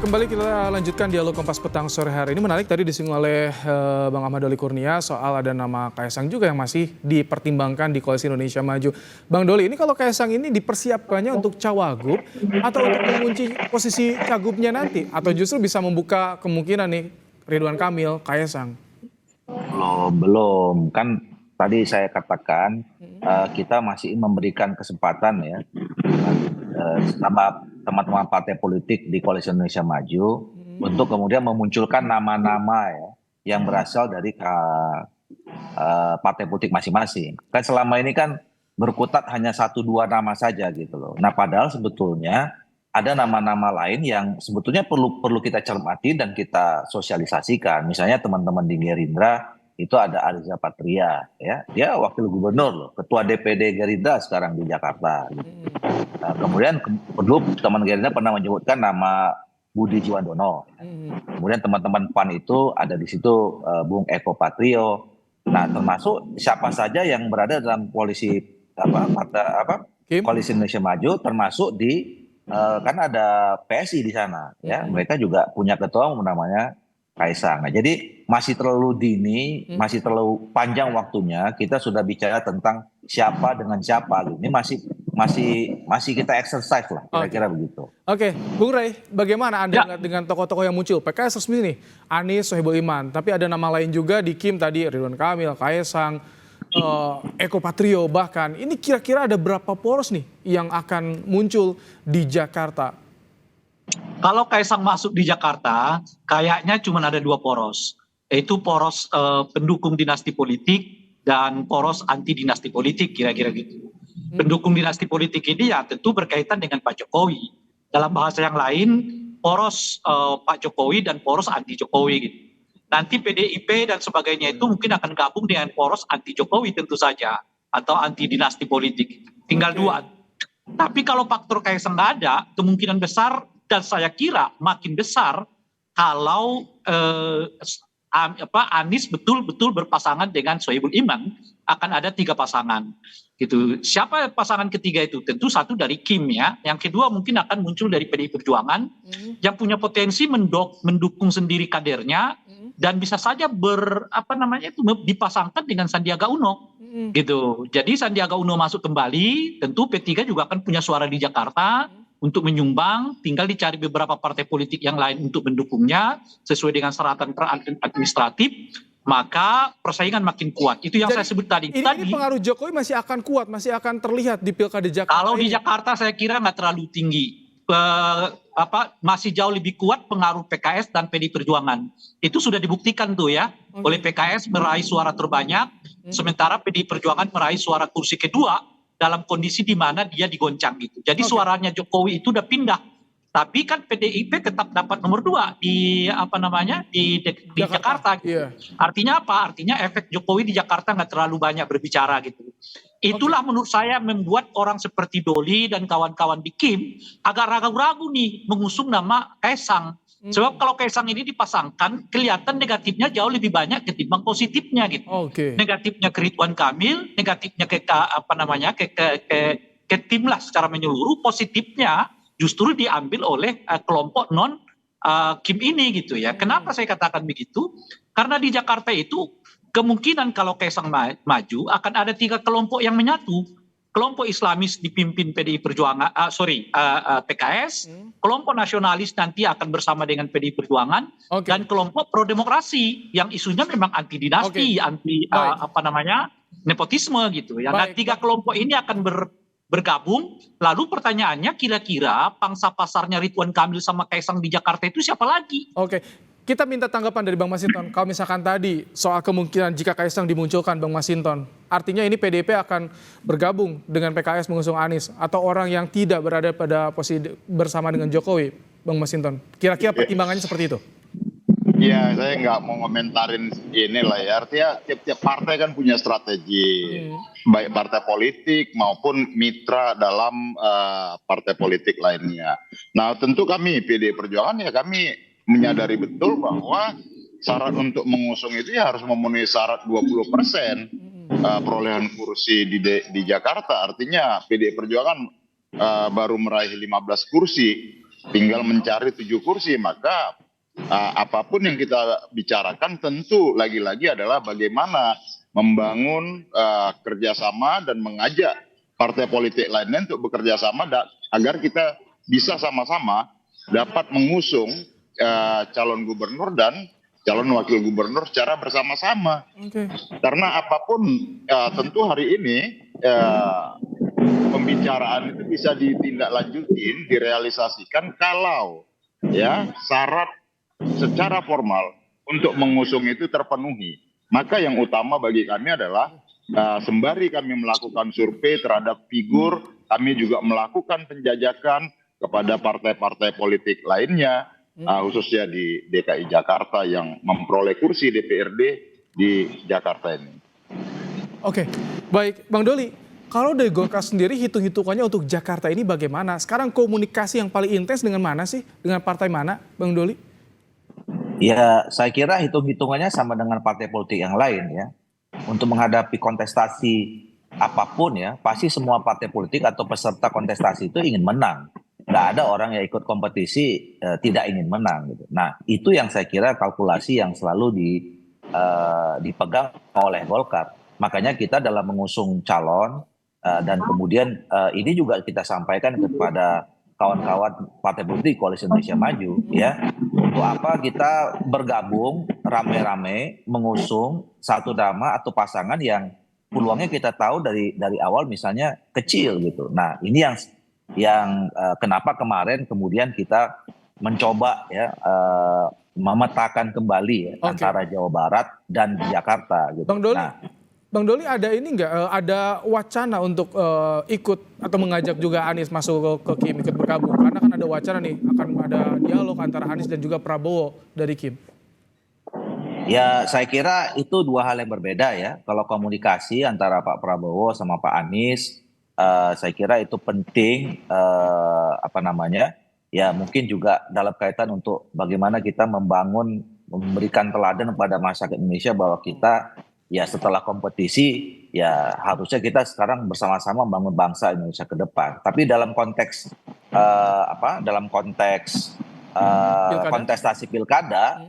Kembali kita lanjutkan dialog Kompas Petang sore hari ini. Menarik tadi disinggung oleh Bang Ahmad Doli Kurnia soal ada nama Kaesang juga yang masih dipertimbangkan di Koalisi Indonesia Maju. Bang Doli, ini kalau Kaesang ini dipersiapkannya untuk cawagup atau untuk mengunci posisi cagupnya nanti? Atau justru bisa membuka kemungkinan nih Ridwan Kamil, Kaesang? Belum. Kan tadi saya katakan kita masih memberikan kesempatan ya sama teman-teman partai politik di Koalisi Indonesia Maju untuk kemudian memunculkan nama-nama ya yang berasal dari partai politik masing-masing. Kan selama ini kan berkutat hanya 1-2 nama saja gitu loh. Nah, padahal sebetulnya ada nama-nama lain yang sebetulnya perlu kita cermati dan kita sosialisasikan. Misalnya teman-teman di Gerindra itu ada Arza Patria, ya, dia wakil gubernur loh, ketua DPD Gerindra sekarang di Jakarta. Gitu. Nah, kemudian dulu teman Gerindra pernah menyebutkan nama Budi Jiwandono. Kemudian teman-teman PAN itu ada di situ Bung Eko Patrio. Nah, termasuk siapa saja yang berada dalam koalisi Koalisi Indonesia Maju, termasuk di kan ada PSI di sana, ya, mereka juga punya ketua umum namanya Kaesang. Nah, jadi masih terlalu dini, masih terlalu panjang waktunya kita sudah bicara tentang siapa dengan siapa. Ini masih kita exercise lah, kira-kira begitu. Oke, Bung Rey, bagaimana Anda melihat dengan tokoh-tokoh yang muncul? PKS resmi nih, Anies, Sohibul Iman, tapi ada nama lain juga di Kim tadi, Ridwan Kamil, Kaesang, Eko Patrio bahkan. Ini kira-kira ada berapa poros nih yang akan muncul di Jakarta? Kalau Kaesang masuk di Jakarta, kayaknya cuma ada 2 poros, yaitu poros pendukung dinasti politik dan poros anti dinasti politik, kira-kira gitu. Pendukung dinasti politik ini ya tentu berkaitan dengan Pak Jokowi. Dalam bahasa yang lain, poros Pak Jokowi dan poros anti Jokowi gitu. Nanti PDIP dan sebagainya itu mungkin akan gabung dengan poros anti Jokowi tentu saja, atau anti dinasti politik. Tinggal 2. Tapi kalau faktor Kaesang nggak ada, kemungkinan besar dan saya kira makin besar kalau Anies betul-betul berpasangan dengan Sohibul Iman, akan ada 3 pasangan gitu. Siapa pasangan ketiga itu? Tentu satu dari Kim ya, yang kedua mungkin akan muncul dari PDI Perjuangan yang punya potensi mendukung sendiri kadernya dan bisa saja dipasangkan dengan Sandiaga Uno gitu. Jadi Sandiaga Uno masuk kembali, tentu P3 juga akan punya suara di Jakarta untuk menyumbang, tinggal dicari beberapa partai politik yang lain untuk mendukungnya sesuai dengan syaratan administratif, maka persaingan makin kuat. Itu yang saya sebut tadi. Ini pengaruh Jokowi masih akan kuat, masih akan terlihat di Pilkada Jakarta. Kalau di Jakarta saya kira nggak terlalu tinggi. Masih jauh lebih kuat pengaruh PKS dan PDI Perjuangan. Itu sudah dibuktikan tuh ya, oleh PKS meraih suara terbanyak, sementara PDI Perjuangan meraih suara kursi kedua dalam kondisi di mana dia digoncang gitu. Jadi suaranya Jokowi itu udah pindah. Tapi kan PDIP tetap dapat nomor 2 di Jakarta. Gitu. Iya. Artinya apa? Artinya efek Jokowi di Jakarta nggak terlalu banyak berbicara gitu. Itulah menurut saya membuat orang seperti Doli dan kawan-kawan di Kim agak ragu-ragu nih mengusung nama Kaesang. Sebab kalau Kaesang ini dipasangkan, kelihatan negatifnya jauh lebih banyak ketimbang positifnya gitu. Negatifnya ke Ridwan Kamil, negatifnya ke tim lah secara menyeluruh, positifnya justru diambil oleh kelompok non Kim ini gitu ya. Kenapa saya katakan begitu? Karena di Jakarta itu kemungkinan kalau Kaesang maju akan ada 3 kelompok yang menyatu. Kelompok Islamis dipimpin PDI Perjuangan, PKS, kelompok nasionalis nanti akan bersama dengan PDI Perjuangan, dan kelompok pro demokrasi yang isunya memang anti dinasti, anti nepotisme gitu ya. Nah, 3 kelompok ini akan bergabung. Lalu pertanyaannya kira-kira pangsa pasarnya Ridwan Kamil sama Kaesang di Jakarta itu siapa lagi? Kita minta tanggapan dari Bang Masinton. Kalau misalkan tadi soal kemungkinan jika Kaesang dimunculkan, Bang Masinton, artinya ini PDIP akan bergabung dengan PKS mengusung Anies atau orang yang tidak berada pada posisi bersama dengan Jokowi, Bang Masinton. Kira-kira pertimbangannya seperti itu? Ya, saya nggak mau ngomentarin inilah ya. Artinya tiap-tiap partai kan punya strategi, baik partai politik maupun mitra dalam partai politik lainnya. Nah, tentu kami PDI Perjuangan ya kami menyadari betul bahwa syarat untuk mengusung itu ya harus memenuhi syarat 20% perolehan kursi di Jakarta. Artinya PDI Perjuangan baru meraih 15 kursi tinggal mencari 7 kursi, maka apapun yang kita bicarakan tentu lagi-lagi adalah bagaimana membangun kerjasama dan mengajak partai politik lainnya untuk bekerja sama agar kita bisa sama-sama dapat mengusung calon gubernur dan calon wakil gubernur secara bersama-sama. Oke. Karena apapun tentu hari ini pembicaraan itu bisa ditindaklanjutin, direalisasikan kalau ya syarat secara formal untuk mengusung itu terpenuhi. Maka yang utama bagi kami adalah sembari kami melakukan survei terhadap figur, kami juga melakukan penjajakan kepada partai-partai politik lainnya, khususnya di DKI Jakarta yang memperoleh kursi DPRD di Jakarta ini. Oke, baik Bang Doli. Kalau dari Golkar sendiri hitung-hitungannya untuk Jakarta ini bagaimana? Sekarang komunikasi yang paling intens dengan mana sih? Dengan partai mana, Bang Doli? Ya, saya kira hitung-hitungannya sama dengan partai politik yang lain ya. Untuk menghadapi kontestasi apapun ya, pasti semua partai politik atau peserta kontestasi itu ingin menang. Nggak ada orang yang ikut kompetisi tidak ingin menang gitu. Nah, itu yang saya kira kalkulasi yang selalu dipegang oleh Golkar. Makanya kita dalam mengusung calon dan kemudian ini juga kita sampaikan kepada kawan-kawan partai politik Koalisi Indonesia Maju ya. Untuk apa kita bergabung rame-rame mengusung satu nama atau pasangan yang peluangnya kita tahu dari awal misalnya kecil gitu. Nah, ini yang kenapa kemarin kemudian kita mencoba ya memetakan kembali ya, antara Jawa Barat dan Jakarta gitu. Bang Doli ada ini nggak, ada wacana untuk ikut atau mengajak juga Anies masuk ke Kim, ikut bergabung? Karena kan ada wacana nih, akan ada dialog antara Anies dan juga Prabowo dari Kim. Ya, saya kira itu dua hal yang berbeda ya. Kalau komunikasi antara Pak Prabowo sama Pak Anies, saya kira itu penting, ya mungkin juga dalam kaitan untuk bagaimana kita memberikan teladan kepada masyarakat Indonesia bahwa kita ya setelah kompetisi ya harusnya kita sekarang bersama-sama membangun bangsa Indonesia ke depan. Tapi dalam konteks kontestasi pilkada,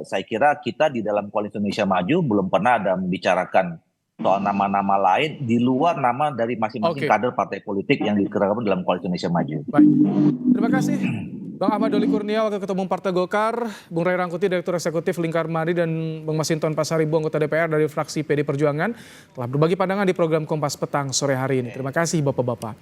saya kira kita di dalam Koalisi Indonesia Maju belum pernah ada membicarakan soal nama-nama lain di luar nama dari masing-masing kader partai politik yang dikerahkan dalam Koalisi Indonesia Maju. Baik. Terima kasih Bang Ahmad Doli Kurnia, Wakil Ketua Umum Partai Golkar, Bung Ray Rangkuti, Direktur Eksekutif Lingkar Madri, dan Bang Masinton Pasaribu, anggota DPR dari fraksi PD Perjuangan, telah berbagi pandangan di program Kompas Petang sore hari ini. Terima kasih Bapak-Bapak.